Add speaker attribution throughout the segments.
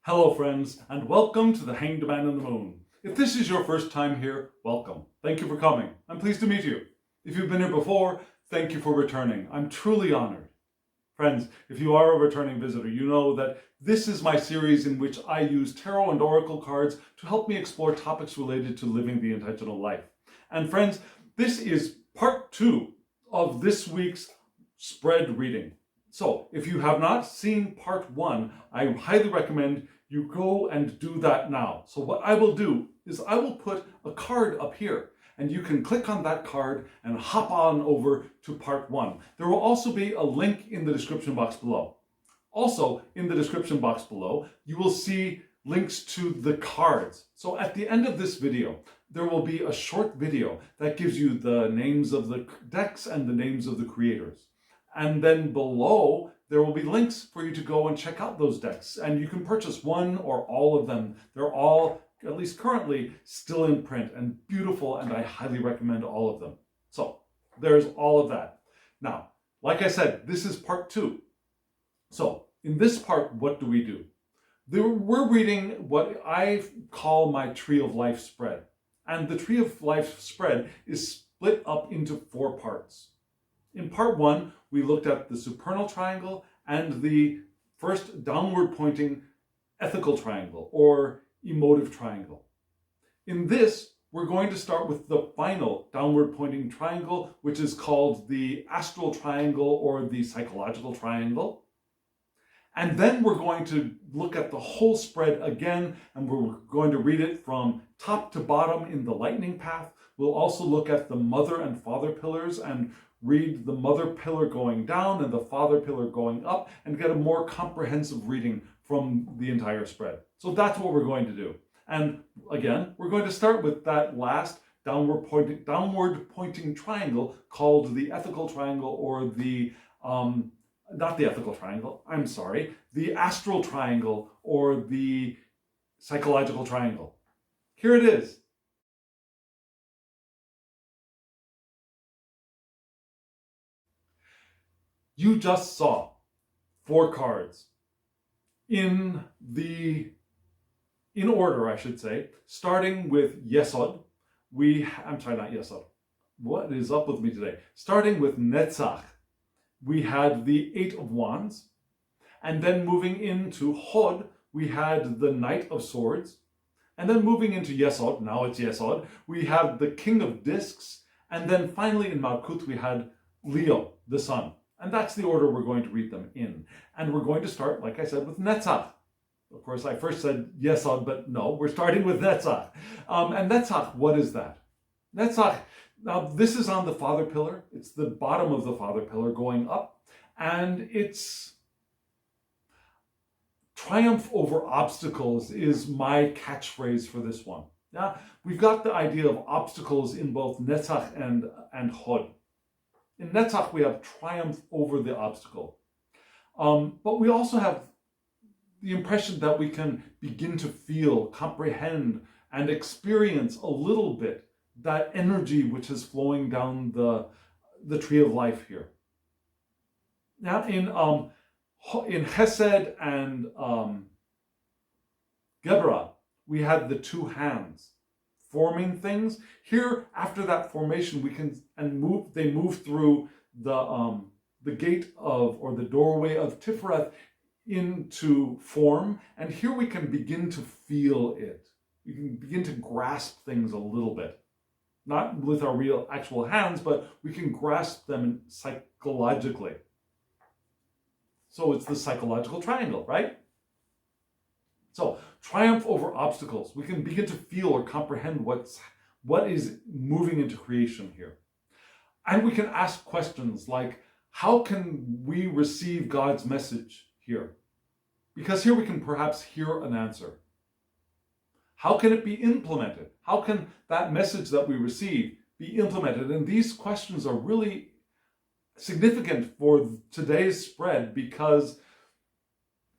Speaker 1: Hello friends, and welcome to the Hanged Man on the Moon. If this is your first time here, welcome. Thank you for coming. I'm pleased to meet you. If you've been here before, thank you for returning. I'm truly honored. Friends, if you are a returning visitor, you know that this is my series in which I use tarot and oracle cards to help me explore topics related to living the intentional life. And friends, this is part 2 of this week's spread reading. So if you have not seen part 1, I highly recommend you go and do that now. So what I will do is I will put a card up here and you can click on that card and hop on over to part 1. There will also be a link in the description box below. Also in the description box below, you will see links to the cards. So at the end of this video, there will be a short video that gives you the names of the decks and the names of the creators. And then below, there will be links for you to go and check out those decks. And you can purchase one or all of them. They're all, at least currently, still in print and beautiful, and I highly recommend all of them. So there's all of that. Now, like I said, this is part 2. So in this part, what do we do? We're reading what I call my Tree of Life spread. And the Tree of Life spread is split up into 4 parts. In part 1, we looked at the supernal triangle and the first downward pointing ethical triangle or emotive triangle. In this, we're going to start with the final downward pointing triangle, which is called the astral triangle or the psychological triangle. And then we're going to look at the whole spread again, and we're going to read it from top to bottom in the lightning path. We'll also look at the mother and father pillars and read the mother pillar going down and the father pillar going up and get a more comprehensive reading from the entire spread. So that's what we're going to do. And again, we're going to start with that last downward pointing triangle called the ethical triangle or the, not the ethical triangle, I'm sorry, the astral triangle or the psychological triangle. Here it is. You just saw 4 cards in order, I should say, starting with Yesod. I'm sorry, not Yesod. What is up with me today? Starting with Netzach, we had the 8 of Wands. And then moving into Hod, we had the Knight of Swords. And then moving into Yesod, now it's Yesod, we have the King of Discs. And then finally in Malkut, we had Leo, the Sun. And that's the order we're going to read them in. And we're going to start, like I said, with Netzach. Of course, I first said Yesod, but no, we're starting with Netzach. And Netzach, what is that? Netzach, now this is on the father pillar. It's the bottom of the father pillar going up. And it's triumph over obstacles is my catchphrase for this one. Now, we've got the idea of obstacles in both Netzach and Hod. In Netzach, we have triumph over the obstacle. But we also have the impression that we can begin to feel, comprehend, and experience a little bit that energy which is flowing down the Tree of Life here. Now, in Chesed and Geburah, we had the 2 hands forming things. Here, after that formation, we can they move through the gate of, or the doorway of Tiferet into form, and here we can begin to feel it. We can begin to grasp things a little bit. Not with our real actual hands, but we can grasp them psychologically. So it's the psychological triangle, right? So, triumph over obstacles. We can begin to feel or comprehend what is moving into creation here. And we can ask questions like, how can we receive God's message here? Because here we can perhaps hear an answer. How can it be implemented? How can that message that we receive be implemented? And these questions are really significant for today's spread because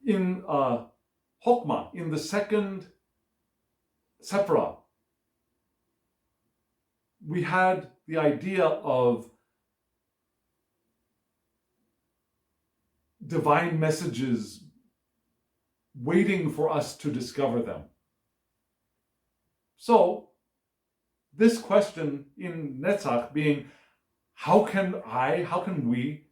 Speaker 1: in Chokmah, in the second Sephirah, we had the idea of divine messages waiting for us to discover them. So this question in Netzach being, how can we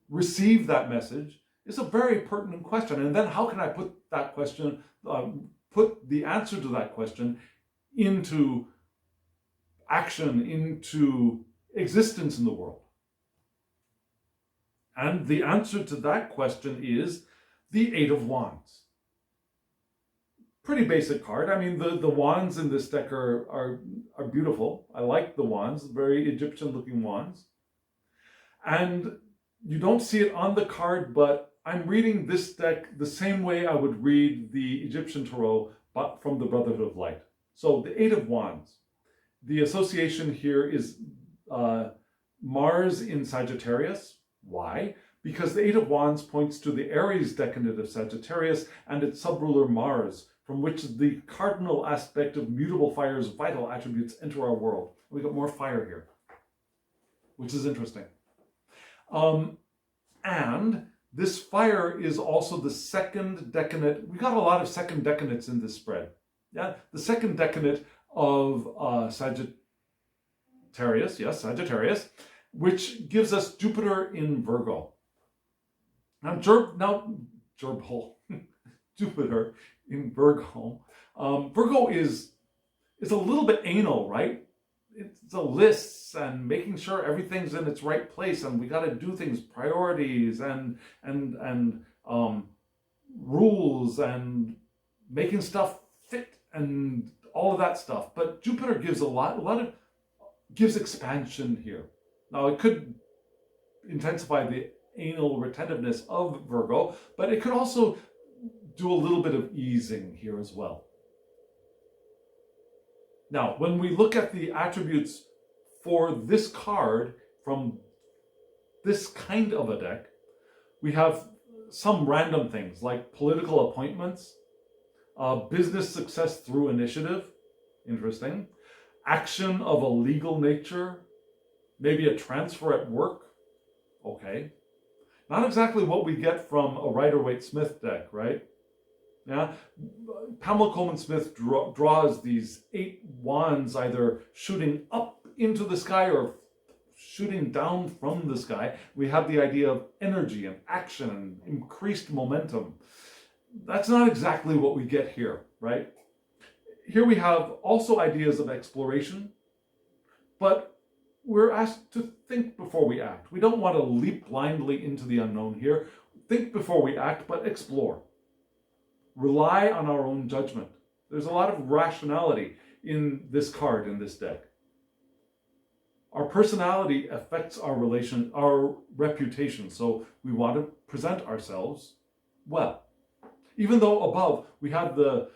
Speaker 1: receive that message, is a very pertinent question. And then how can I put that question, put the answer to that question into action, into existence in the world? And the answer to that question is the Eight of Wands. Pretty basic card. I mean, the wands in this deck are beautiful. I like the wands, very Egyptian looking wands. And you don't see it on the card, but I'm reading this deck the same way I would read the Egyptian Tarot, but from the Brotherhood of Light. So the Eight of Wands. The association here is Mars in Sagittarius. Why? Because the Eight of Wands points to the Aries decadent of Sagittarius and its subruler Mars, from which the cardinal aspect of mutable fire's vital attributes enter our world. We got more fire here, which is interesting. And this fire is also the second decadent. We got a lot of second decadents in this spread. Yeah, the second decadent of Sagittarius, yes, Sagittarius, which gives us Jupiter in Virgo. Now, Jupiter in Virgo. Virgo is a little bit anal, right? It's a lists and making sure everything's in its right place, and we got to do things, priorities and rules and making stuff fit and all of that stuff. But Jupiter gives gives expansion here. Now it could intensify the anal retentiveness of Virgo, but it could also do a little bit of easing here as well. Now, when we look at the attributes for this card from this kind of a deck, we have some random things like political appointments, business success through initiative, interesting, action of a legal nature, maybe a transfer at work, okay. Not exactly what we get from a Rider-Waite-Smith deck, right? Yeah, Pamela Coleman-Smith draws these 8 wands either shooting up into the sky or shooting down from the sky. We have the idea of energy and action and increased momentum. That's not exactly what we get here, right? Here we have also ideas of exploration, but we're asked to think before we act. We don't want to leap blindly into the unknown here. Think before we act, but explore. Rely on our own judgment. There's a lot of rationality in this card, in this deck. Our personality affects our reputation, so we want to present ourselves well. Even though above we have the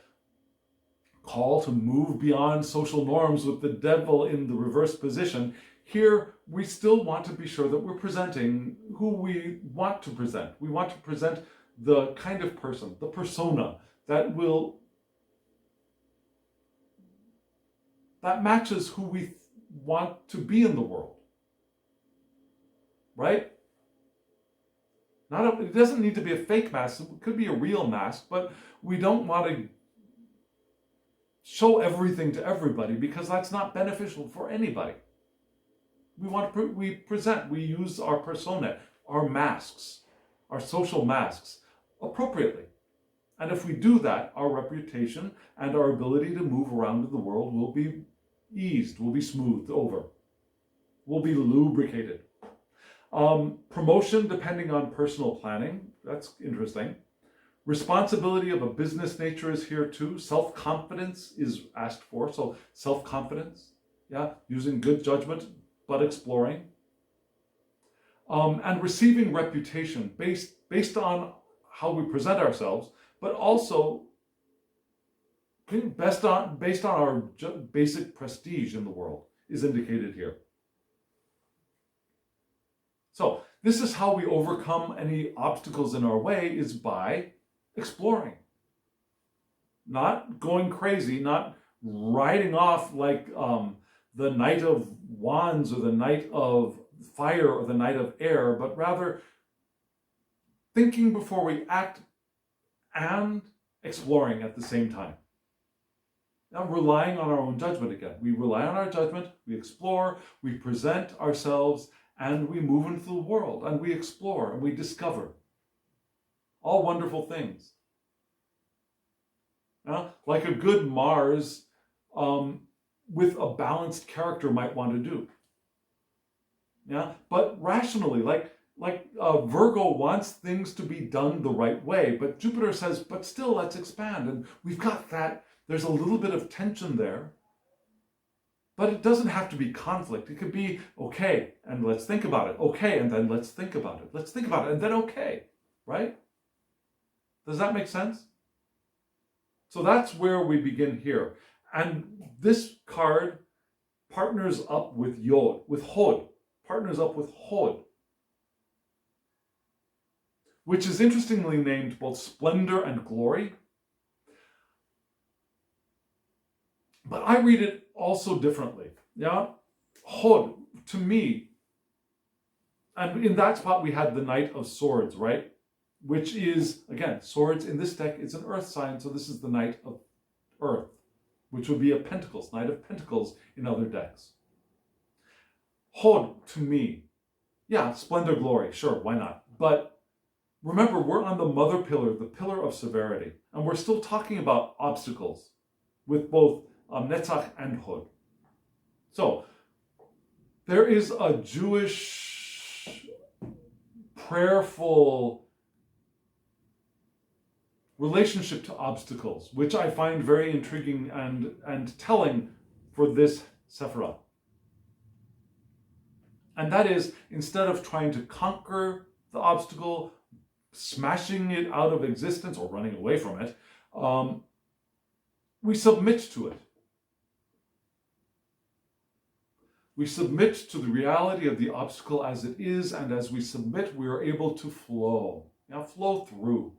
Speaker 1: call to move beyond social norms with the devil in the reverse position, here we still want to be sure that we're presenting who we want to present. We want to present the kind of person, the persona that matches who we want to be in the world, right? It doesn't need to be a fake mask. It could be a real mask, but we don't want to show everything to everybody because that's not beneficial for anybody. We use our persona, our masks, our social masks appropriately. And if we do that, our reputation and our ability to move around in the world will be eased, will be smoothed over, will be lubricated. Promotion depending on personal planning, that's interesting. Responsibility of a business nature is here too. Self-confidence is asked for, so self-confidence, yeah, using good judgment, but exploring. And receiving reputation based on how we present ourselves, but also based on our basic prestige in the world is indicated here. So this is how we overcome any obstacles in our way, is by exploring. Not going crazy, not riding off like the Knight of Wands or the Knight of Fire or the Knight of Air, but rather thinking before we act and exploring at the same time. Now, relying on our own judgment again. We rely on our judgment, we explore, we present ourselves, and we move into the world, and we explore, and we discover. All wonderful things. Like a good Mars with a balanced character might want to do. Yeah, but rationally, like Virgo wants things to be done the right way, but Jupiter says, but still, let's expand. And we've got that. There's a little bit of tension there, but it doesn't have to be conflict. It could be, okay, and let's think about it. Okay, and then let's think about it. Let's think about it, and then okay, right? Does that make sense? So that's where we begin here. And this card partners up with Yod, with Hod, partners up with Hod, which is interestingly named both splendor and glory. But I read it also differently. Yeah? Hod, to me, and in that spot we had the Knight of Swords, right? Which is, again, swords in this deck, it's an earth sign, so this is the Knight of Earth, which would be a Pentacles, Knight of Pentacles in other decks. Hod, to me, yeah, splendor, glory, sure, why not? But remember, we're on the mother pillar, the pillar of severity, and we're still talking about obstacles with both Netzach and Hod. So, there is a Jewish prayerful relationship to obstacles, which I find very intriguing and telling for this Sephirah. And that is, instead of trying to conquer the obstacle, smashing it out of existence or running away from it, we submit to it. We submit to the reality of the obstacle as it is, and as we submit, we are able to flow. Now, flow through,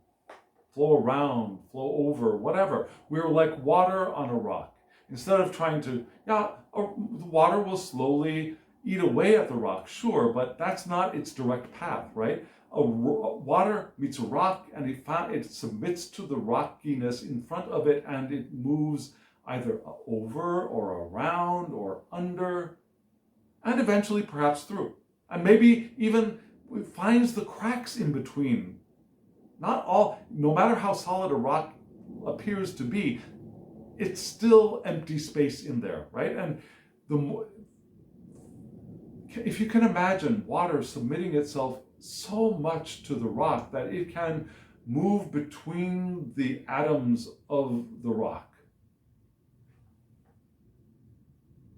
Speaker 1: flow around, flow over, whatever. We're like water on a rock. Instead of trying to, the water will slowly eat away at the rock, sure, but that's not its direct path, right? Water meets a rock, and it submits to the rockiness in front of it, and it moves either over or around or under, and eventually perhaps through. And maybe even finds the cracks in between. No matter how solid a rock appears to be, it's still empty space in there, right? And if you can imagine water submitting itself so much to the rock that it can move between the atoms of the rock.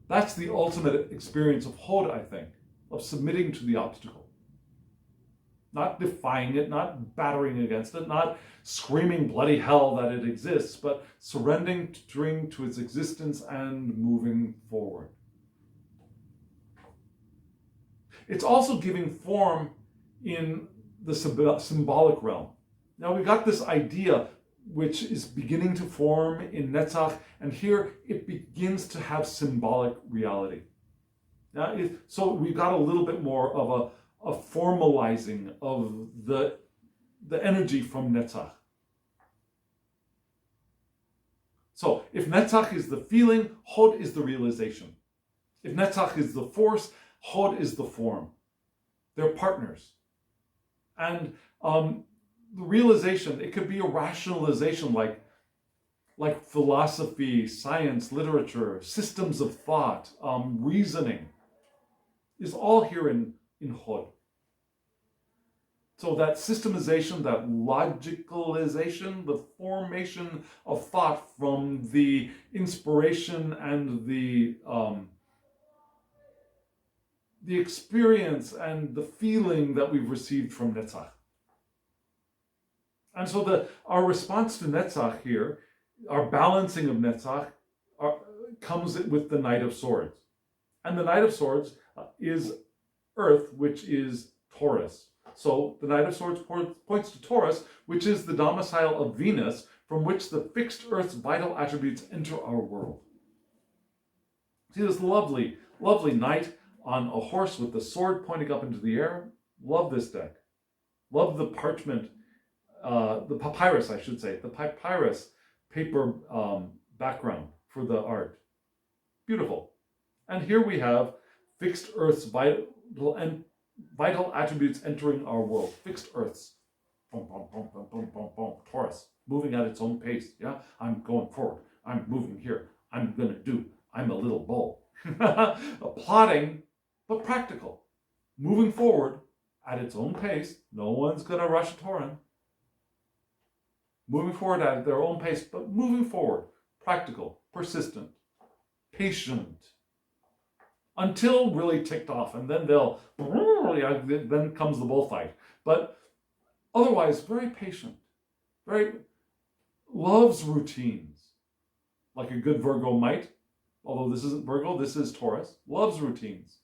Speaker 1: That's the ultimate experience of Hod, I think, of submitting to the obstacle. Not defying it, not battering against it, not screaming bloody hell that it exists, but surrendering to its existence and moving forward. It's also giving form in the symbolic realm. Now we've got this idea which is beginning to form in Netzach, and here it begins to have symbolic reality. Now, so we've got a little bit more of a formalizing of the energy from Netzach. So if Netzach is the feeling, Hod is the realization. If Netzach is the force, Hod is the form. They're partners. And the realization, it could be a rationalization like philosophy, science, literature, systems of thought, reasoning, is all here in Hod. So that systemization, that logicalization, the formation of thought from the inspiration and the experience and the feeling that we've received from Netzach. And so our response to Netzach here, our balancing of Netzach, comes with the Knight of Swords. And the Knight of Swords is Earth, which is Taurus. So the Knight of Swords points to Taurus, which is the domicile of Venus, from which the fixed Earth's vital attributes enter our world. See this lovely, lovely knight on a horse with the sword pointing up into the air. Love this deck. Love the parchment the papyrus, I should say, the papyrus paper background for the art. Beautiful. And here we have fixed Earth's vital attributes entering our world. Fixed Earths. Boom, boom, boom, boom, boom, boom, boom. Taurus, moving at its own pace. Yeah, I'm going forward. I'm moving here. I'm gonna do. I'm a little bull. Plotting, but practical. Moving forward at its own pace. No one's gonna rush a Tauran. Moving forward at their own pace, but moving forward. Practical, persistent, patient. Until really ticked off, and then then comes the bullfight. But otherwise, very patient, very loves routines, like a good Virgo might. Although this isn't Virgo, this is Taurus. Loves routines.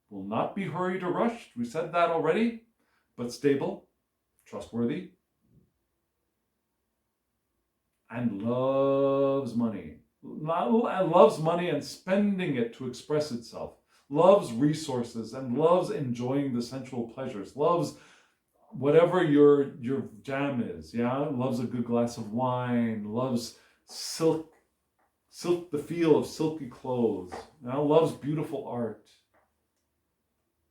Speaker 1: Will not be hurried or rushed. We said that already, but stable, trustworthy, and loves money. Loves money and spending it to express itself. Loves resources and loves enjoying the sensual pleasures. Loves whatever your jam is. Yeah, loves a good glass of wine. Loves silk, the feel of silky clothes. Now loves beautiful art.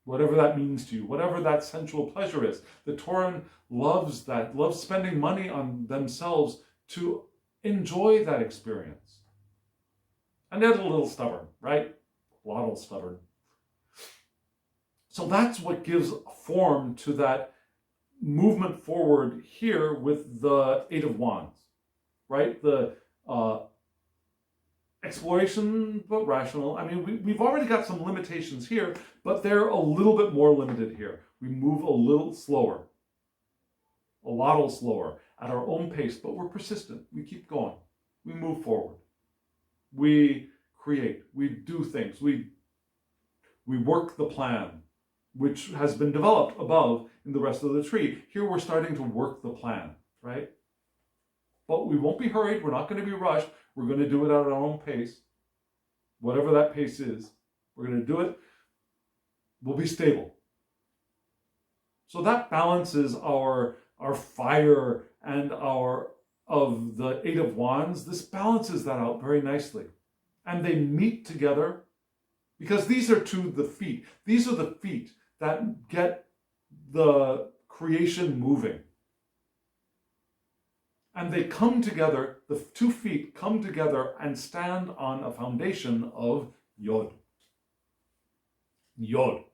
Speaker 1: Whatever that means to you, whatever that sensual pleasure is. The Tauran loves that. Loves spending money on themselves to enjoy that experience. And they're a little stubborn, right? A little stubborn. So that's what gives form to that movement forward here with the Eight of Wands, right? The exploration, but rational. I mean, we've already got some limitations here, but they're a little bit more limited here. We move a little slower, a lot slower at our own pace, but we're persistent. We keep going. We move forward. We create, we do things, we work the plan, which has been developed above in the rest of the tree. Here we're starting to work the plan, right? But we won't be hurried, we're not going to be rushed, we're going to do it at our own pace. Whatever that pace is, we're going to do it, we'll be stable. So that balances our fire and of the Eight of Wands. This balances that out very nicely. And they meet together because these are the feet. These are the feet that get the creation moving. And they come together, the two feet come together and stand on a foundation of Yod. Yod.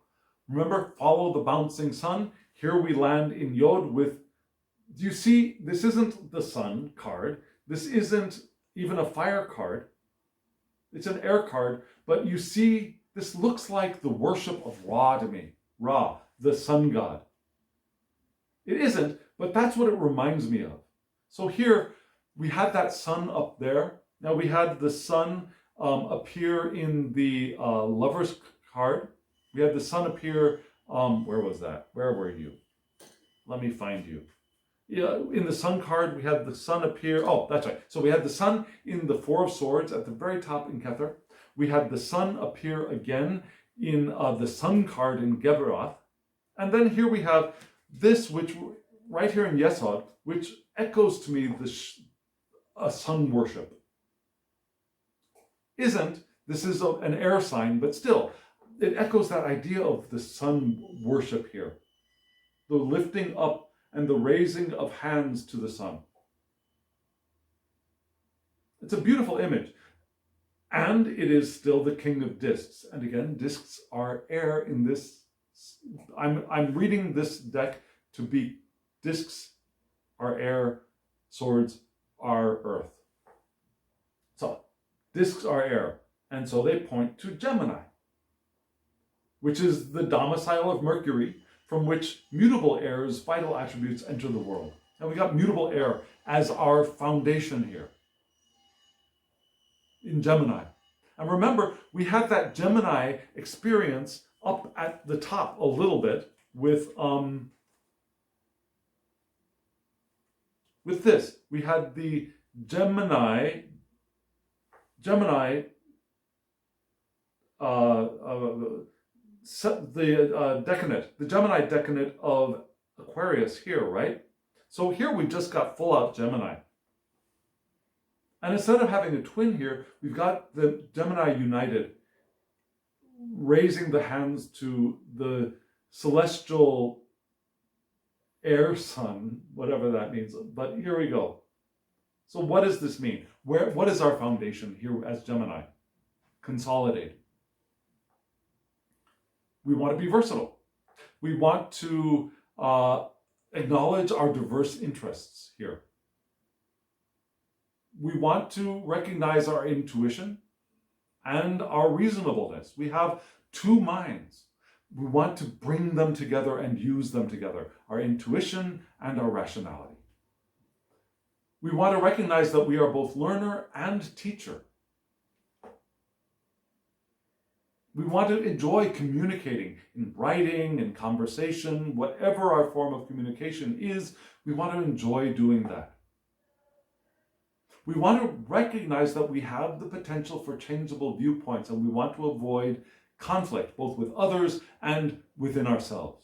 Speaker 1: Remember, follow the bouncing sun. Here we land in Yod with, do you see, this isn't the sun card. This isn't even a fire card. It's an air card, but you see, this looks like the worship of Ra to me. Ra, the sun god. It isn't, but that's what it reminds me of. So here, we had that sun up there. Now we had the sun appear in the Lover's card. We had the sun appear, where was that? Where were you? Let me find you. Yeah, in the sun card, we had the sun appear. Oh, that's right. So we had the sun in the Four of Swords at the very top in Kether. We had the sun appear again in the sun card in Geberoth. And then here we have this, which right here in Yesod, which echoes to me a sun worship. This is an air sign, but still, it echoes that idea of the sun worship here. The lifting up and the raising of hands to the sun. It's a beautiful image. And it is still the king of discs. And again, discs are air in this. I'm reading this deck to be discs are air, swords are earth. So, discs are air. And so they point to Gemini, which is the domicile of Mercury, from which mutable air's vital attributes enter the world. And we got mutable air as our foundation here in Gemini. And remember, we had that Gemini experience up at the top a little bit with this. We had the Gemini decanate, the Gemini decanate of Aquarius here, right? So here we just got full out Gemini. And instead of having a twin here, we've got the Gemini united, raising the hands to the celestial air sun, whatever that means. But here we go. So what does this mean? What is our foundation here as Gemini? Consolidate. We want to be versatile. We want to acknowledge our diverse interests here. We want to recognize our intuition and our reasonableness. We have two minds. We want to bring them together and use them together, our intuition and our rationality. We want to recognize that we are both learner and teacher. We want to enjoy communicating in writing, in conversation, whatever our form of communication is, we want to enjoy doing that. We want to recognize that we have the potential for changeable viewpoints, and we want to avoid conflict, both with others and within ourselves.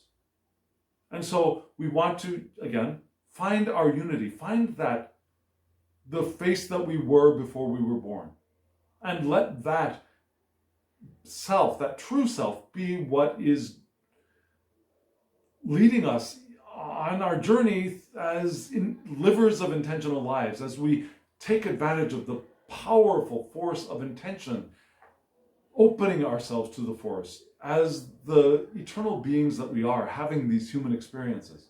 Speaker 1: And so we want to, again, find our unity, find that the face that we were before we were born, and let that self, that true self, be what is leading us on our journey as livers of intentional lives, as we take advantage of the powerful force of intention, opening ourselves to the force as the eternal beings that we are, having these human experiences.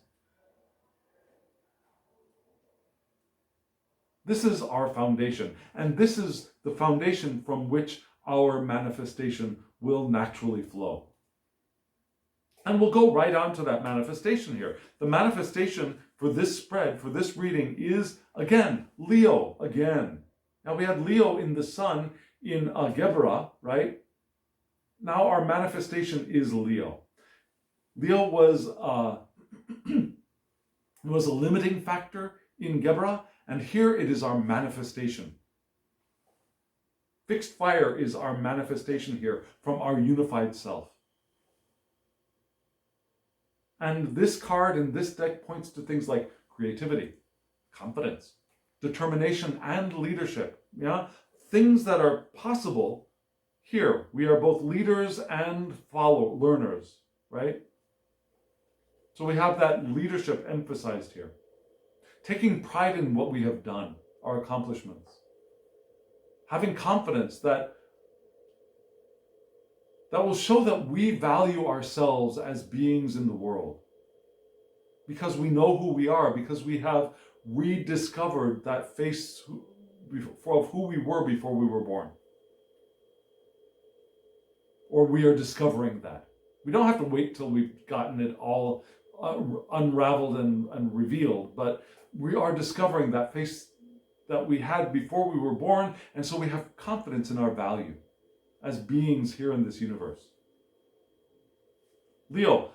Speaker 1: This is our foundation, and this is the foundation from which our manifestation will naturally flow. And we'll go right on to that manifestation here. The manifestation for this spread, for this reading, is, again, Leo, again. Now, we had Leo in the sun in Geberah, right? Now our manifestation is Leo. Leo was was a limiting factor in Geberah, and here it is our manifestation. Fixed fire is our manifestation here from our unified self. And this card in this deck points to things like creativity, confidence, determination, and leadership. Yeah, things that are possible here. We are both leaders and learners, right? So we have that leadership emphasized here. Taking pride in what we have done, our accomplishments. Having confidence that will show that we value ourselves as beings in the world. Because we know who we are, because we have rediscovered that face of who we were before we were born. Or we are discovering that. We don't have to wait till we've gotten it all unraveled and revealed, but we are discovering that face that we had before we were born, and so we have confidence in our value as beings here in this universe. Leo,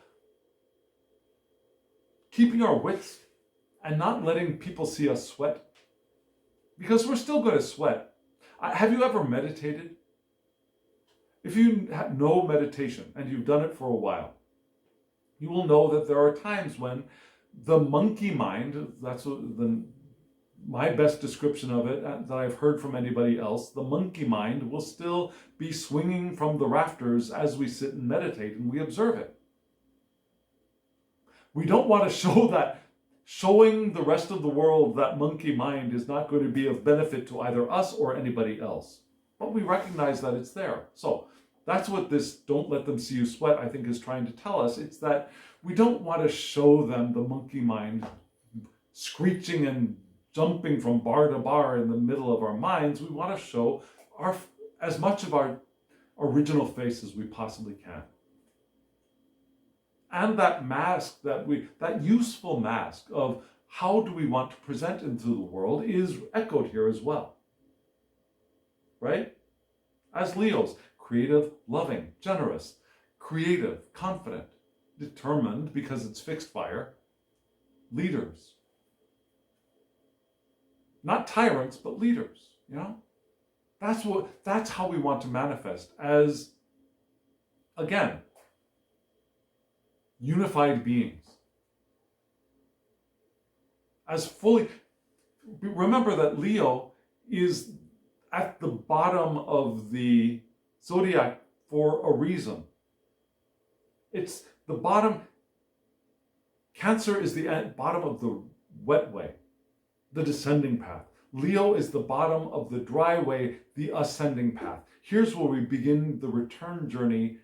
Speaker 1: keeping our wits and not letting people see us sweat, because we're still going to sweat. Have you ever meditated? If you know meditation and you've done it for a while, you will know that there are times when the monkey mind, that's my best description of it that I've heard from anybody else, the monkey mind will still be swinging from the rafters as we sit and meditate and we observe it. We don't want to show that. Showing the rest of the world that monkey mind is not going to be of benefit to either us or anybody else. But we recognize that it's there. So that's what this "don't let them see you sweat" I think is trying to tell us. It's that we don't want to show them the monkey mind screeching and jumping from bar to bar in the middle of our minds. We want to show as much of our original face as we possibly can. And that mask, that useful mask of how do we want to present into the world is echoed here as well. Right? As Leos, creative, loving, generous, creative, confident, determined because it's fixed fire, leaders. Not tyrants, but leaders, you know? That's how we want to manifest as, again, unified beings. as fully. Remember that Leo is at the bottom of the zodiac for a reason. It's the bottom. Cancer is the bottom of the wet way, the descending path. Leo is the bottom of the dry way, the ascending path. Here's where we begin the return journey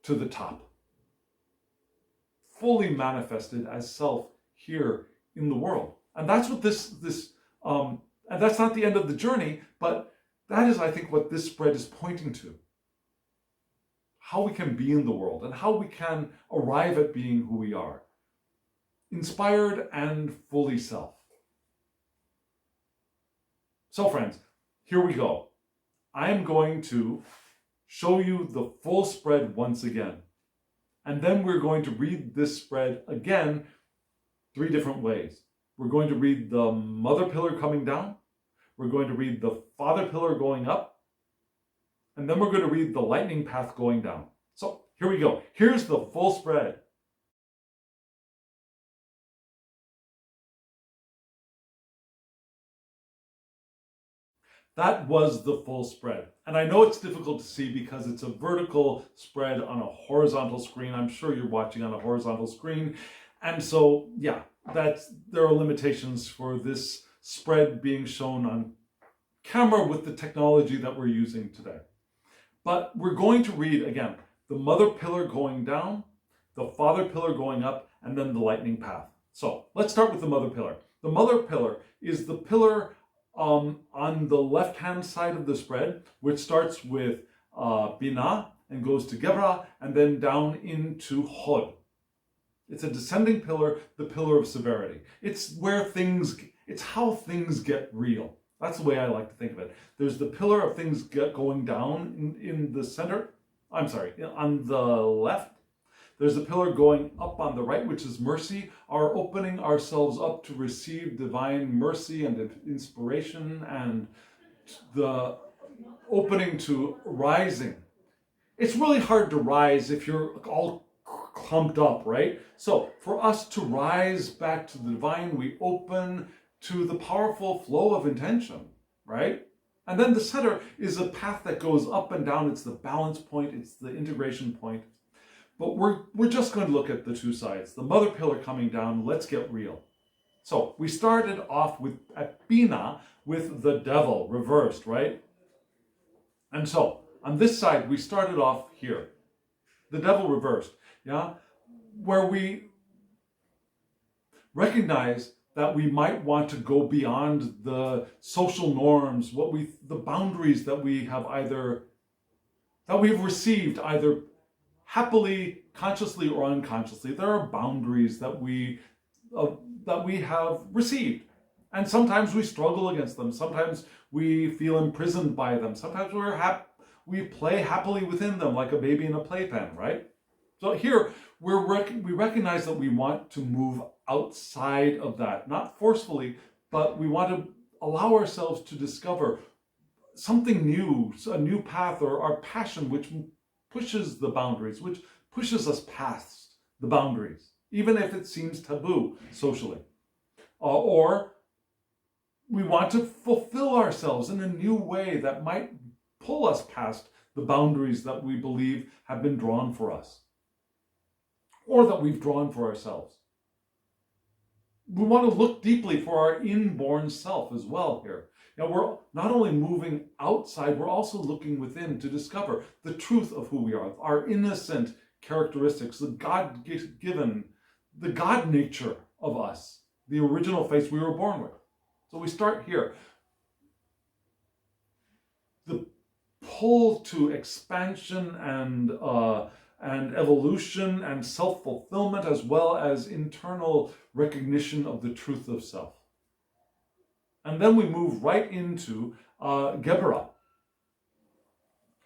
Speaker 1: to the top, fully manifested as self here in the world. And that's what and that's not the end of the journey, but that is, I think, what this spread is pointing to. How we can be in the world and how we can arrive at being who we are. Inspired and fully self. So friends, here we go. I am going to show you the full spread once again. And then we're going to read this spread again 3 different ways. We're going to read the mother pillar coming down. We're going to read the father pillar going up. And then we're going to read the lightning path going down. So here we go. Here's the full spread. That was the full spread. And I know it's difficult to see because it's a vertical spread on a horizontal screen. I'm sure you're watching on a horizontal screen. And so, yeah, there are limitations for this spread being shown on camera with the technology that we're using today. But we're going to read, again, the mother pillar going down, the father pillar going up, and then the lightning path. So let's start with the mother pillar. The mother pillar is the pillar on the left-hand side of the spread, which starts with Bina and goes to Gebra and then down into Hod. It's a descending pillar, the pillar of severity. It's how things get real. That's the way I like to think of it. There's the pillar of things going down in the center. On the left. There's a pillar going up on the right, which is mercy, our opening ourselves up to receive divine mercy and inspiration, and the opening to rising. It's really hard to rise if you're all clumped up, right? So for us to rise back to the divine, we open to the powerful flow of intention, right? And then the center is a path that goes up and down. It's the balance point. It's the integration point. But we're just going to look at the 2 sides. The mother pillar coming down, let's get real. So we started off at Bina with the devil reversed, right? And so on this side, we started off here. The devil reversed, yeah? Where we recognize that we might want to go beyond the social norms, the boundaries that we have received either happily, consciously or unconsciously. There are boundaries that we have received, and sometimes we struggle against them. Sometimes we feel imprisoned by them. Sometimes we play happily within them, like a baby in a playpen, right? So here we recognize that we want to move outside of that, not forcefully, but we want to allow ourselves to discover something new, a new path or our passion, which pushes the boundaries, which pushes us past the boundaries, even if it seems taboo socially. Or we want to fulfill ourselves in a new way that might pull us past the boundaries that we believe have been drawn for us, or that we've drawn for ourselves. We want to look deeply for our inborn self as well here. Now, we're not only moving outside, we're also looking within to discover the truth of who we are, our innocent characteristics, the God-given, the God nature of us, the original face we were born with. So we start here. The pull to expansion and evolution and self-fulfillment, as well as internal recognition of the truth of self. And then we move right into Gebera.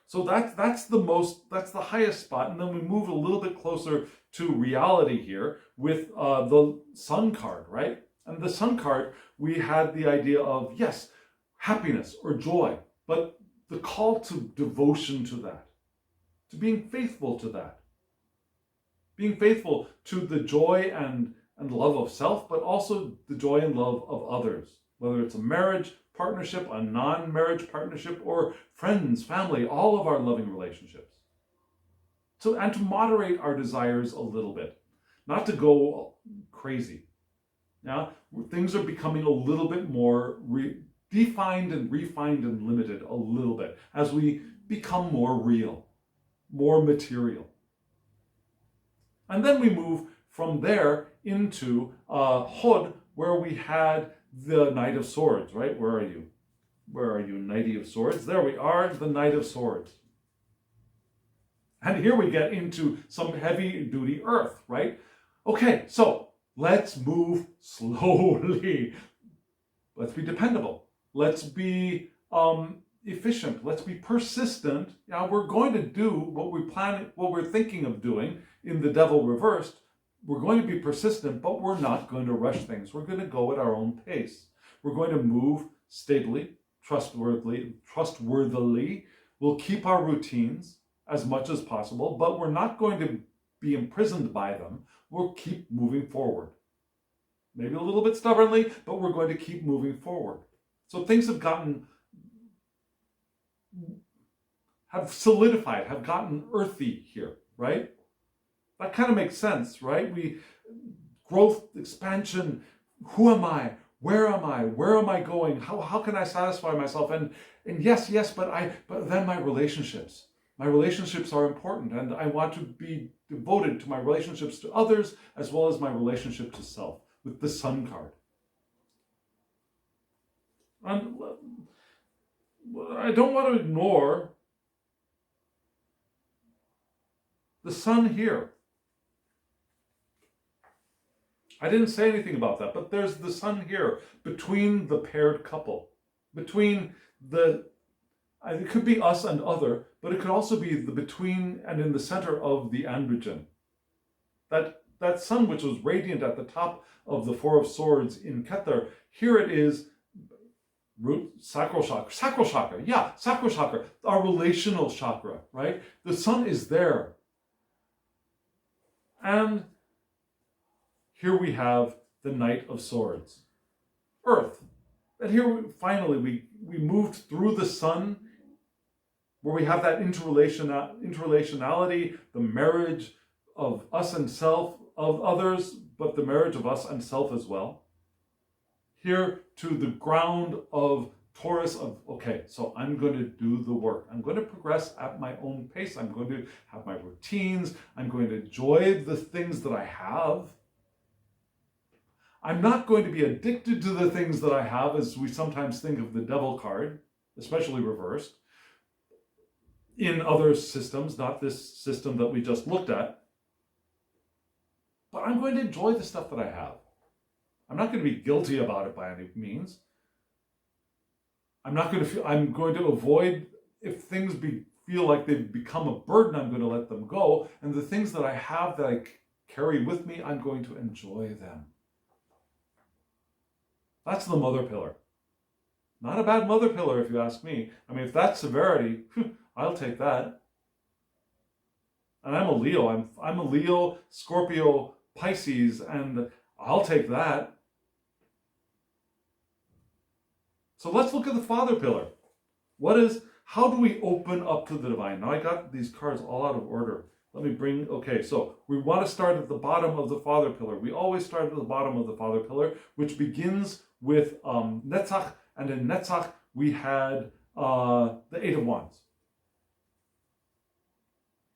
Speaker 1: So that's the highest spot, and then we move a little bit closer to reality here with the Sun card, right? And the Sun card, we had the idea of, yes, happiness or joy, but the call to devotion to that, to being faithful to that, being faithful to the joy and and love of self, but also the joy and love of others, whether it's a marriage partnership, a non-marriage partnership, or friends, family, all of our loving relationships. So, and to moderate our desires a little bit, not to go crazy. Now, things are becoming a little bit more defined and refined and limited a little bit as we become more real, more material. And then we move from there into Hod, where we had the Knight of Swords, right? Where are you? Where are you, Knighty of Swords? There we are, the Knight of Swords. And here we get into some heavy-duty earth, right? Okay, so let's move slowly. Let's be dependable. Let's be efficient. Let's be persistent. Now we're going to do what we're thinking of doing in the Devil Reversed. We're going to be persistent, but we're not going to rush things. We're going to go at our own pace. We're going to move stably, trustworthily. We'll keep our routines as much as possible, but we're not going to be imprisoned by them. We'll keep moving forward. Maybe a little bit stubbornly, but we're going to keep moving forward. So things have solidified, have gotten earthy here, right? That kind of makes sense, right? Growth, expansion, who am I? Where am I? Where am I going? How can I satisfy myself? And yes, but then my relationships. My relationships are important, and I want to be devoted to my relationships to others as well as my relationship to self with the Sun card. And I don't want to ignore the Sun here. I didn't say anything about that, but there's the Sun here between the paired couple, between it could be us and other, but it could also be the between and in the center of the androgen. That Sun, which was radiant at the top of the Four of Swords in Keter, here it is, root, sacral chakra, yeah, sacral chakra, our relational chakra, right? The Sun is there. And here we have the Knight of Swords, Earth. And here, finally, we moved through the Sun, where we have that interrelationality, the marriage of us and self, of others, but the marriage of us and self as well. Here to the ground of Taurus of, okay, so I'm going to do the work. I'm going to progress at my own pace. I'm going to have my routines. I'm going to enjoy the things that I have. I'm not going to be addicted to the things that I have, as we sometimes think of the Devil card, especially reversed, in other systems, not this system that we just looked at. But I'm going to enjoy the stuff that I have. I'm not going to be guilty about it by any means. I'm going to avoid, if things feel like they've become a burden, I'm going to let them go. And the things that I have that I carry with me, I'm going to enjoy them. That's the mother pillar. Not a bad mother pillar, if you ask me. I mean, if that's severity, I'll take that. And I'm a Leo. I'm a Leo, Scorpio, Pisces, and I'll take that. So let's look at the father pillar. How do we open up to the divine? Now I got these cards all out of order. Okay, so we want to start at the bottom of the father pillar. We always start at the bottom of the father pillar, which begins with Netzach, and in Netzach we had the Eight of Wands.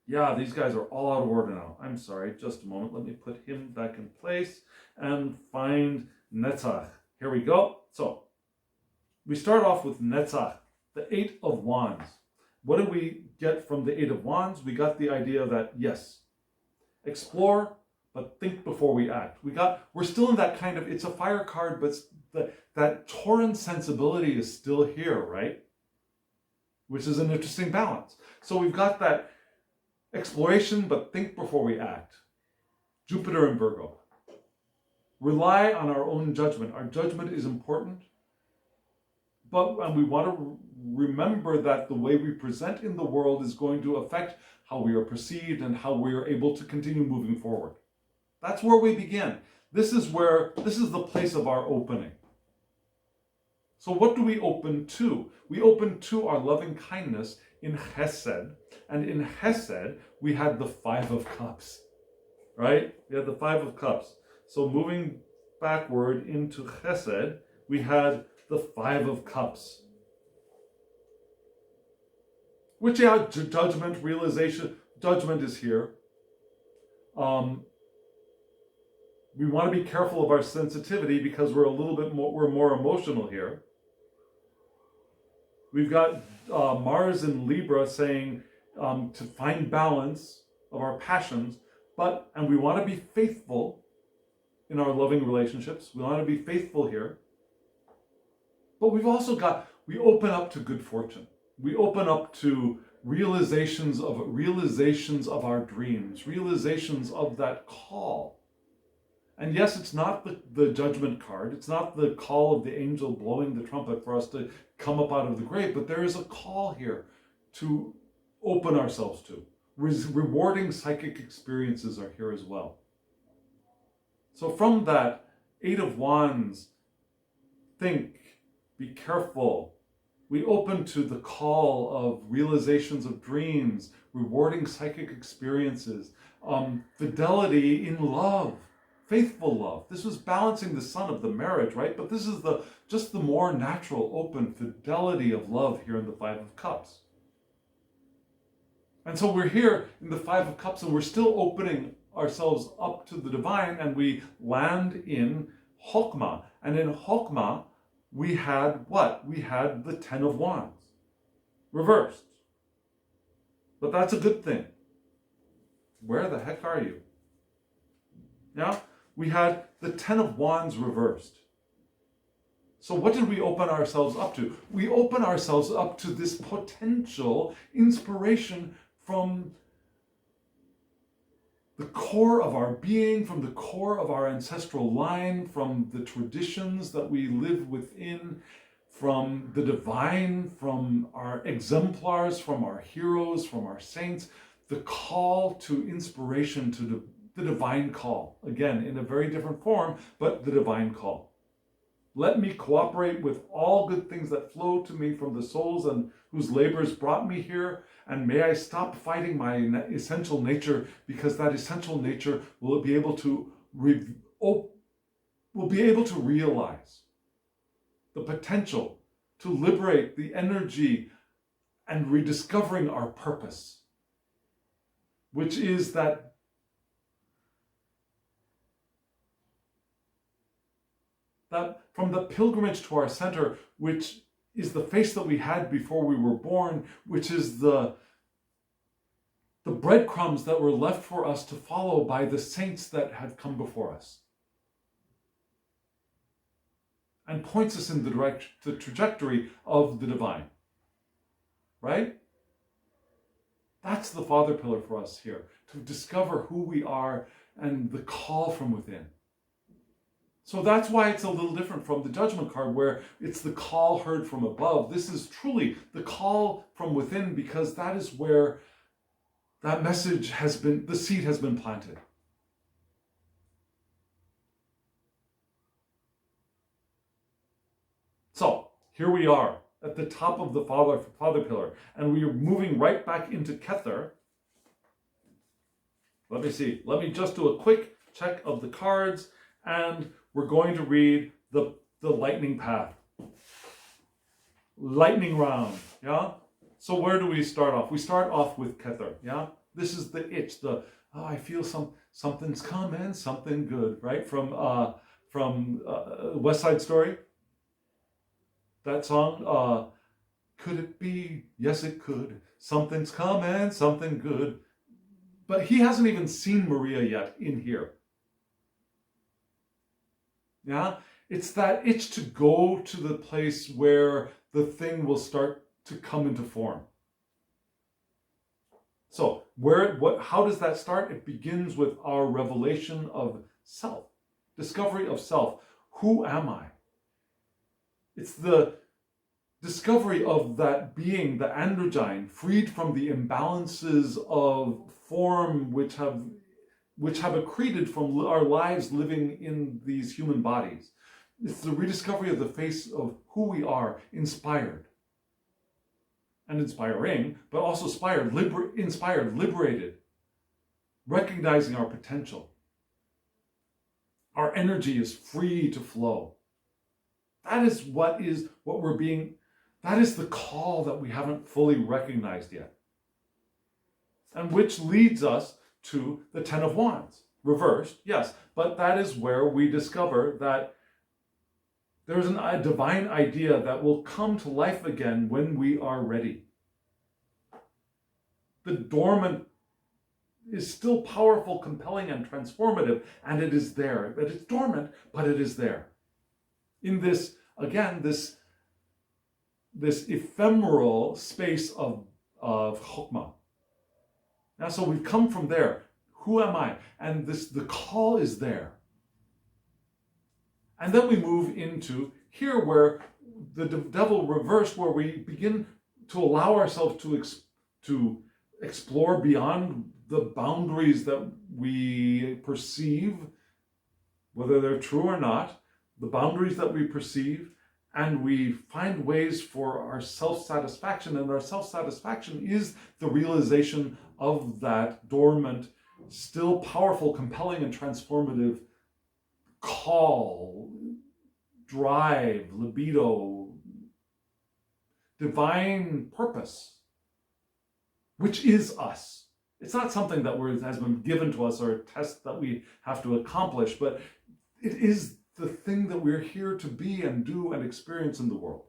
Speaker 1: Yeah, these guys are all out of order now. I'm sorry, just a moment. Let me put him back in place and find Netzach. Here we go. So we start off with Netzach, the Eight of Wands. What did we get from the Eight of Wands? We got the idea that, yes, explore, but think before we act. We're still in that kind of, it's a fire card, but that Tauran sensibility is still here, right? Which is an interesting balance. So we've got that exploration, but think before we act. Jupiter and Virgo. Rely on our own judgment. Our judgment is important. And we want to remember that the way we present in the world is going to affect how we are perceived and how we are able to continue moving forward. That's where we begin. This is the place of our opening. So what do we open to? We open to our loving kindness in Chesed. And in Chesed, we had the Five of Cups, right? We had the Five of Cups. So moving backward into Chesed, we had the Five of Cups. Which, yeah, judgment, realization, judgment is here. We want to be careful of our sensitivity because we're more emotional here. We've got Mars in Libra saying to find balance of our passions, and we want to be faithful in our loving relationships. We want to be faithful here. But we've also we open up to good fortune. We open up to realizations of our dreams, realizations of that call. And yes, it's not the judgment card. It's not the call of the angel blowing the trumpet for us to come up out of the grave, but there is a call here to open ourselves to. Rewarding psychic experiences are here as well. So from that, Eight of Wands, think, be careful. We open to the call of realizations of dreams, rewarding psychic experiences, fidelity in love, faithful love. This was balancing the sun of the marriage, right? But this is just the more natural, open fidelity of love here in the Five of Cups. And so we're here in the Five of Cups, and we're still opening ourselves up to the divine, and we land in Chokmah. And in Chokmah, we had what? We had the Ten of Wands, reversed. But that's a good thing. Where the heck are you? Yeah? We had the Ten of Wands reversed. So what did we open ourselves up to? We open ourselves up to this potential inspiration from the core of our being, from the core of our ancestral line, from the traditions that we live within, from the divine, from our exemplars, from our heroes, from our saints, the call to inspiration, to the divine call. Again, in a very different form, but the divine call. Let me cooperate with all good things that flow to me from the souls and whose labors brought me here, and may I stop fighting my essential nature, because that essential nature will be able to realize the potential to liberate the energy and rediscovering our purpose, which is that from the pilgrimage to our center, which is the face that we had before we were born, which is the breadcrumbs that were left for us to follow by the saints that had come before us, and points us in the trajectory of the divine. Right? That's the father pillar for us here, to discover who we are and the call from within. So that's why it's a little different from the judgment card, where it's the call heard from above. This is truly the call from within, because that is where that message the seed has been planted. So here we are at the top of the father pillar, and we are moving right back into Kether. Let me see. Let me just do a quick check of the cards, and we're going to read the lightning path. Lightning round, yeah? So where do we start off? We start off with Kether, yeah? This is the itch, I feel something's coming, something good, right? From West Side Story. That song, could it be? Yes, it could. Something's coming, something good. But he hasn't even seen Maria yet in here. Yeah, it's that itch to go to the place where the thing will start to come into form. So how does that start? It begins with our revelation of self, discovery of self. Who am I? It's the discovery of that being, the androgyne, freed from the imbalances of form which have which have accreted from our lives living in these human bodies. It's the rediscovery of the face of who we are, inspired and inspiring, but also inspired, liberated, recognizing our potential. Our energy is free to flow. That is what we're being, that is the call that we haven't fully recognized yet. And which leads us to the Ten of Wands. Reversed, yes, but that is where we discover that there's a divine idea that will come to life again when we are ready. The dormant is still powerful, compelling, and transformative, and it is there. But it's dormant, but it is there. In this, again, this ephemeral space of Chokmah. Now, so we've come from there. Who am I? And the call is there. And then we move into here where the devil reversed, where we begin to allow ourselves to explore beyond the boundaries that we perceive, whether they're true or not, the boundaries that we perceive, and we find ways for our self-satisfaction. And our self-satisfaction is the realization of that dormant, still powerful, compelling, and transformative call, drive, libido, divine purpose, which is us. It's not something that has been given to us or a test that we have to accomplish, but it is the thing that we're here to be and do and experience in the world.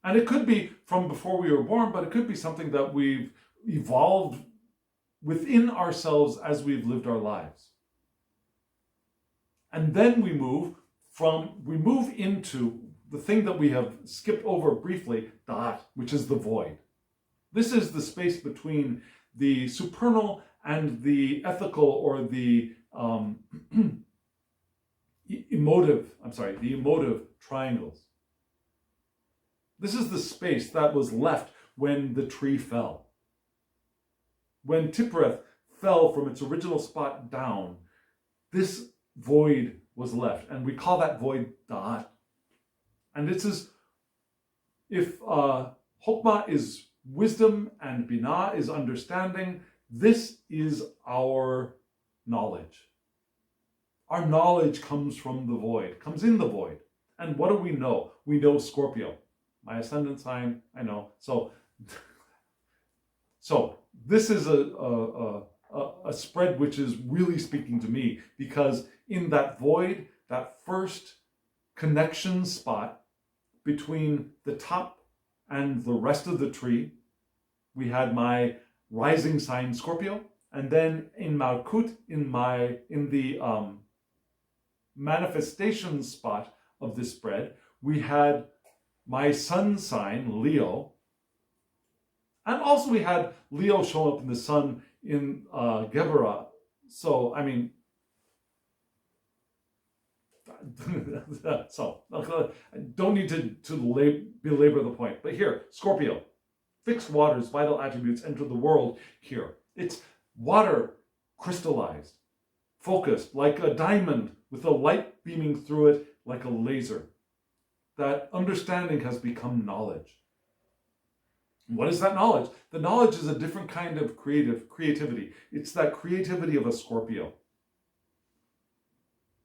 Speaker 1: And it could be from before we were born, but it could be something that we've evolved within ourselves as we've lived our lives. And then we move into the thing that we have skipped over briefly, dot, which is the void. This is the space between the supernal and the ethical, or the emotive triangles. This is the space that was left when the tree fell. When Tiphereth fell from its original spot down, this void was left, and we call that void da'at. And this is, if Chokmah is wisdom and Binah is understanding, this is our knowledge. Our knowledge comes from the void, comes in the void. And what do we know? We know Scorpio. My ascendant sign, I know. So this is a spread which is really speaking to me, because in that void, that first connection spot between the top and the rest of the tree, we had my rising sign Scorpio, and then in Malkut, in the manifestation spot of this spread, we had my sun sign Leo, and also we had Leo show up in the sun in Geberah. So I mean, so I don't need to belabor the point. But here, Scorpio, fixed waters, vital attributes enter the world here. It's water crystallized, focused like a diamond with a light beaming through it like a laser. That understanding has become knowledge. What is that knowledge? The knowledge is a different kind of creativity. It's that creativity of a Scorpio.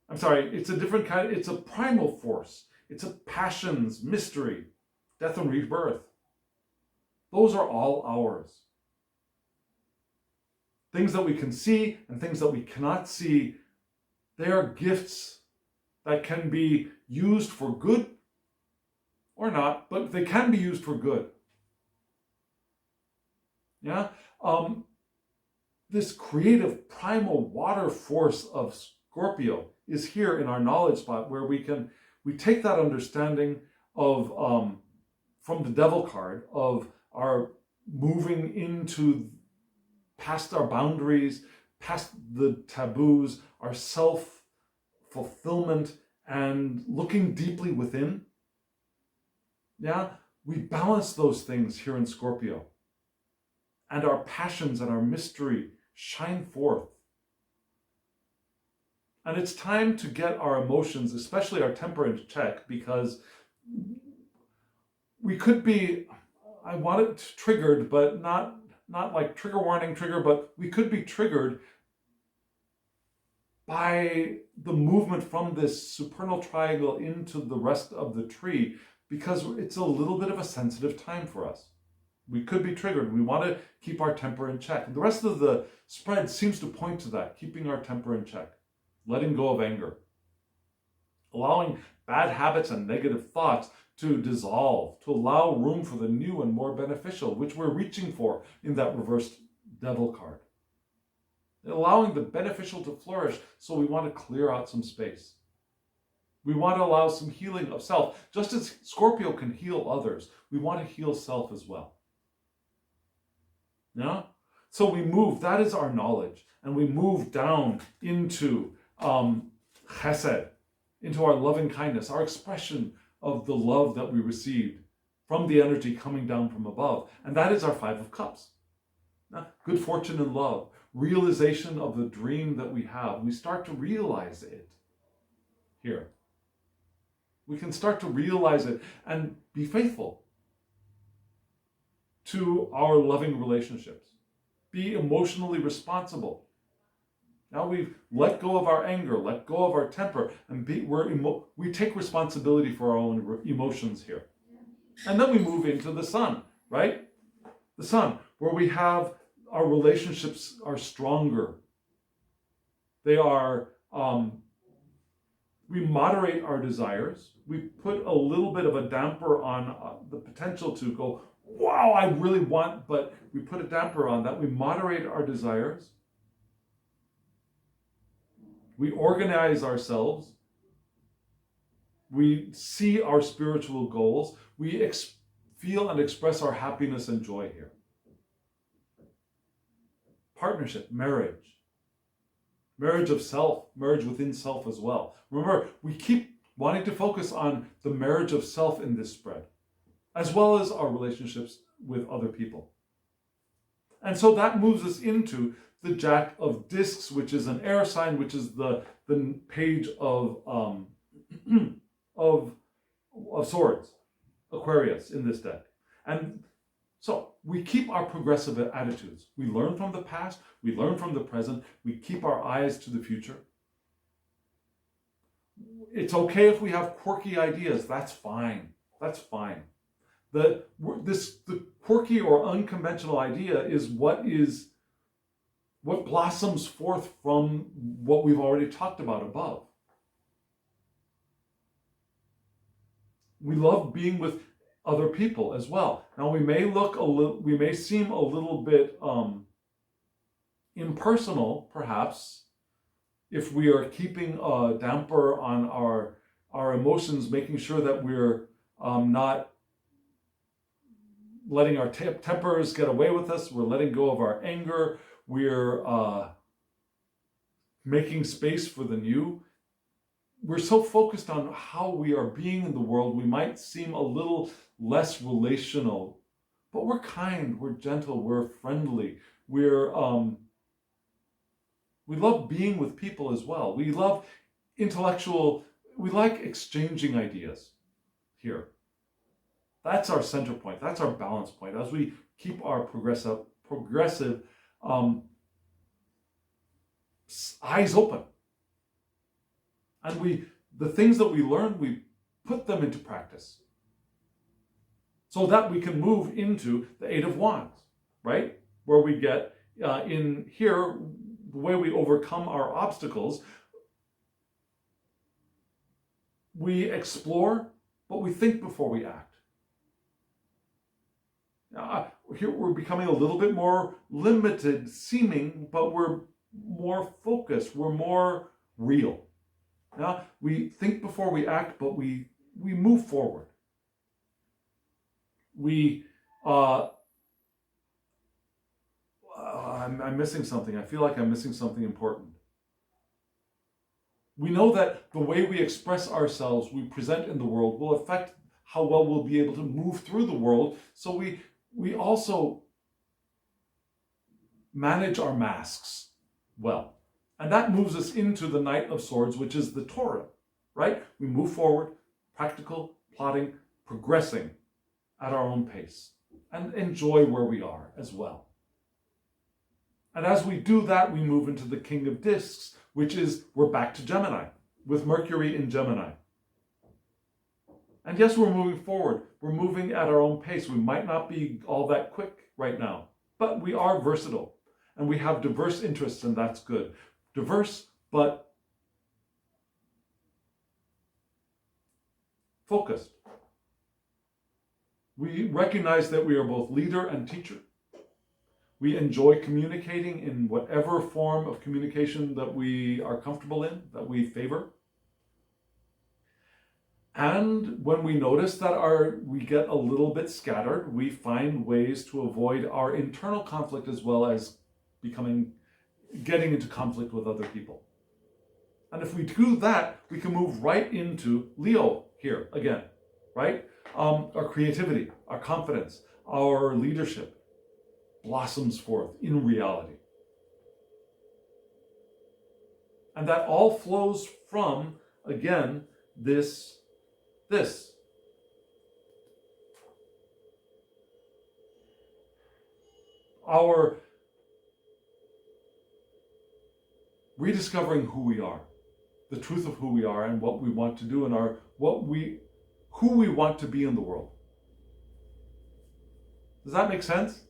Speaker 1: I'm sorry, it's a different kind, it's a primal force. It's a passions, mystery, death and rebirth. Those are all ours. Things that we can see and things that we cannot see, they are gifts that can be used for good or not, but they can be used for good. Yeah? This creative primal water force of Scorpio is here in our knowledge spot, where we take that understanding of from the devil card of our moving into past our boundaries, past the taboos, our self-fulfillment, and looking deeply within. Yeah, we balance those things here in Scorpio. and our passions and our mystery shine forth. And it's time to get our emotions, especially our temper, into check, because we could be, I want it triggered, but not like trigger warning trigger, but we could be triggered by the movement from this supernal triangle into the rest of the tree, because it's a little bit of a sensitive time for us. We could be triggered. We want to keep our temper in check. And the rest of the spread seems to point to that, keeping our temper in check, letting go of anger, allowing bad habits and negative thoughts to dissolve, to allow room for the new and more beneficial, which we're reaching for in that reversed devil card. Allowing the beneficial to flourish, so we want to clear out some space. We want to allow some healing of self. Just as Scorpio can heal others, we want to heal self as well. Yeah? So we move, that is our knowledge, and we move down into chesed, into our loving kindness, our expression of the love that we received from the energy coming down from above. And that is our Five of Cups. Good fortune and love, realization of the dream that we have. We start to realize it here. We can start to realize it and be faithful to our loving relationships. Be emotionally responsible. Now we've let go of our anger, let go of our temper, and we take responsibility for our own emotions here. And then we move into the sun, right? The sun, where we have our relationships are stronger. They are, we moderate our desires. We put a little bit of a damper on the potential to go, wow, I really want, but we put a damper on that. We moderate our desires. We organize ourselves. We see our spiritual goals. We feel and express our happiness and joy here. Partnership, marriage of self, marriage within self as well. Remember, we keep wanting to focus on the marriage of self in this spread, as well as our relationships with other people. And so that moves us into the Jack of Discs, which is an air sign, which is the page of of swords, Aquarius, in this deck. And so we keep our progressive attitudes. We learn from the past, we learn from the present, we keep our eyes to the future. It's okay if we have quirky ideas, that's fine. That's fine. The quirky or unconventional idea is what blossoms forth from what we've already talked about above. We love being with other people as well. Now we may seem a little bit impersonal, perhaps, if we are keeping a damper on our emotions, making sure that we're not letting our tempers get away with us. We're letting go of our anger. We're making space for the new. We're so focused on how we are being in the world, we might seem a little less relational, but we're kind, we're gentle, we're friendly, we love being with people as well. We love we like exchanging ideas here. That's our center point, that's our balance point as we keep our progressive eyes open. And the things that we learn, we put them into practice, so that we can move into the Eight of Wands, right? Where we get in here, the way we overcome our obstacles, we explore, but we think before we act. Here we're becoming a little bit more limited seeming, but we're more focused, we're more real. Now, we think before we act, but we move forward. I'm missing something. I feel like I'm missing something important. We know that the way we express ourselves, we present in the world, will affect how well we'll be able to move through the world. So we also manage our masks well. And that moves us into the Knight of Swords, which is the Torah, right? We move forward, practical, plotting, progressing at our own pace, and enjoy where we are as well. And as we do that, we move into the King of Discs, which is, we're back to Gemini, with Mercury in Gemini. And yes, we're moving forward. We're moving at our own pace. We might not be all that quick right now, but we are versatile. And we have diverse interests, and that's good. Diverse, but focused. We recognize that we are both leader and teacher. We enjoy communicating in whatever form of communication that we are comfortable in, that we favor. And when we notice that we get a little bit scattered, we find ways to avoid our internal conflict as well as getting into conflict with other people. And if we do that, we can move right into Leo here again, right? Our creativity, our confidence, our leadership blossoms forth in reality. And that all flows from, again, this. Our rediscovering who we are, the truth of who we are and what we want to do and who we want to be in the world. Does that make sense?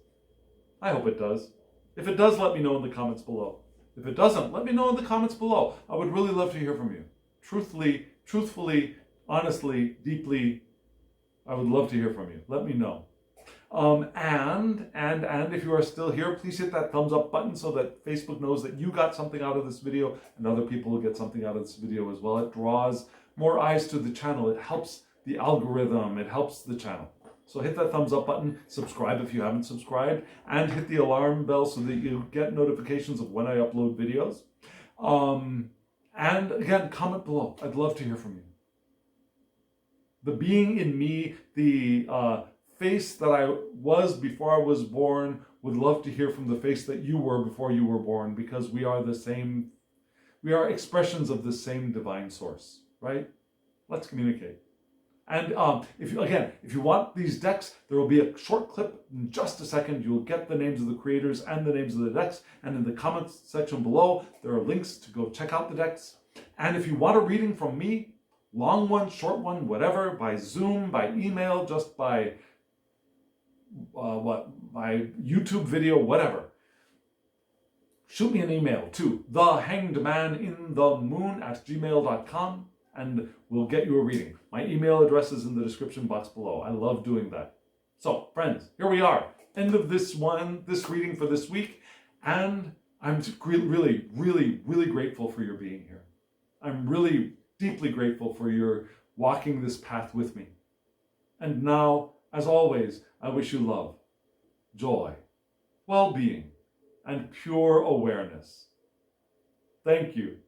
Speaker 1: I hope it does. If it does, let me know in the comments below. If it doesn't, let me know in the comments below. I would really love to hear from you. Truthfully, honestly, deeply, I would love to hear from you. Let me know. And if you are still here, please hit that thumbs up button so that Facebook knows that you got something out of this video and other people will get something out of this video as well. It draws more eyes to the channel. It helps the algorithm. It helps the channel. So hit that thumbs up button, subscribe if you haven't subscribed, and hit the alarm bell so that you get notifications of when I upload videos. And again, comment below. I'd love to hear from you. The being in me, the face that I was before I was born, would love to hear from the face that you were before you were born, because we are the same, we are expressions of the same divine source, right? Let's communicate. And if you want these decks, there will be a short clip in just a second. You'll get the names of the creators and the names of the decks. And in the comments section below, there are links to go check out the decks. And if you want a reading from me, long one, short one, whatever, by Zoom, by email, just by by YouTube video, whatever, shoot me an email to thehangedmaninthemoon@gmail.com. and we'll get you a reading. My email address is in the description box below. I love doing that. So, friends, here we are. End of this reading for this week. And I'm really, really, really grateful for your being here. I'm really deeply grateful for your walking this path with me. And now, as always, I wish you love, joy, well-being, and pure awareness. Thank you.